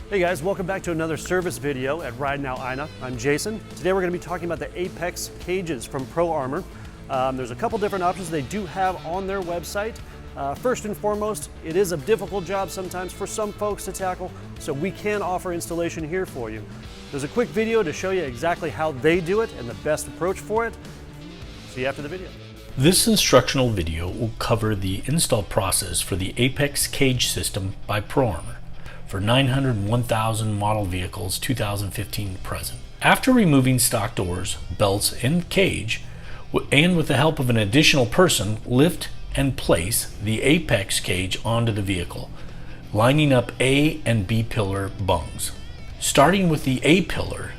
Hey guys, welcome back to another service video at RideNow Ina. I'm Jason. Today we're going to be talking about the Apex cages from ProArmor. There's a couple different options they do have on their website. First and foremost, it is a difficult job sometimes for some folks to tackle, so we can offer installation here for you. There's a quick video to show you exactly how they do it and the best approach for it. See you after the video. This instructional video will cover the install process for the Apex cage system by ProArmor for 900 and 1000 model vehicles 2015 to present. After removing stock doors, belts, and cage, and with the help of an additional person, lift and place the Apex cage onto the vehicle, lining up A and B pillar bungs. Starting with the A pillar,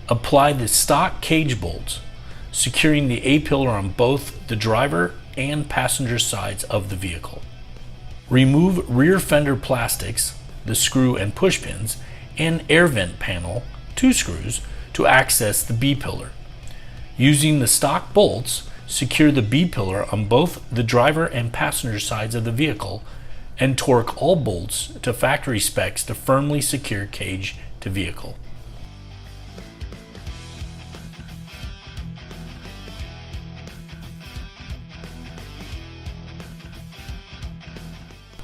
apply the stock cage bolts, securing the A pillar on both the driver and passenger sides of the vehicle. Remove rear fender plastics, the screw and push pins, and air vent panel, 2 screws, to access the B pillar. Using the stock bolts, secure the B pillar on both the driver and passenger sides of the vehicle and torque all bolts to factory specs to firmly secure cage to vehicle.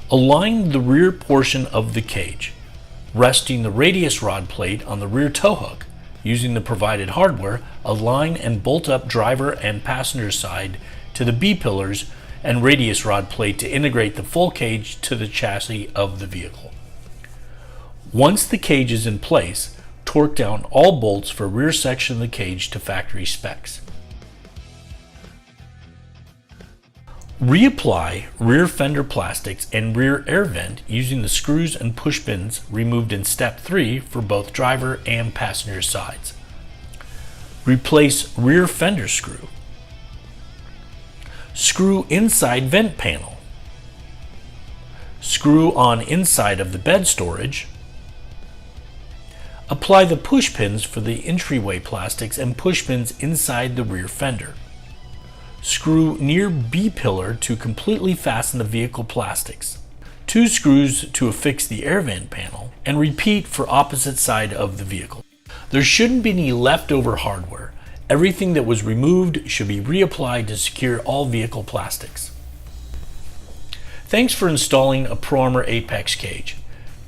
Align the rear portion of the cage, resting the radius rod plate on the rear tow hook. Using the provided hardware, align and bolt up driver and passenger side to the B pillars and radius rod plate to integrate the full cage to the chassis of the vehicle. Once the cage is in place, torque down all bolts for rear section of the cage to factory specs. Reapply rear fender plastics and rear air vent using the screws and push pins removed in step 3 for both driver and passenger sides. Replace rear fender screw. Screw inside vent panel. Screw on inside of the bed storage. Apply the push pins for the entryway plastics and push pins inside the rear fender. Screw near B pillar to completely fasten the vehicle plastics. 2 screws to affix the air vent panel, and repeat for opposite side of the vehicle. There shouldn't be any leftover hardware. Everything that was removed should be reapplied to secure all vehicle plastics. Thanks for installing a ProArmor Apex cage.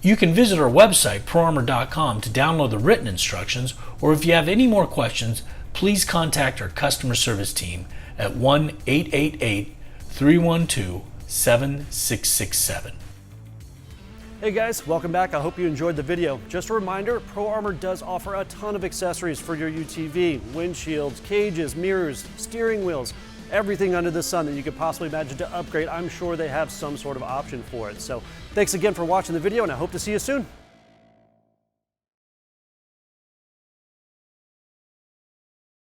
You can visit our website ProArmor.com to download the written instructions, or if you have any more questions, please contact our customer service team at 1-888-312-7667. Hey guys, welcome back. I hope you enjoyed the video. Just a reminder, ProArmor does offer a ton of accessories for your UTV: windshields, cages, mirrors, steering wheels, everything under the sun that you could possibly imagine to upgrade. I'm sure they have some sort of option for it. So thanks again for watching the video, and I hope to see you soon.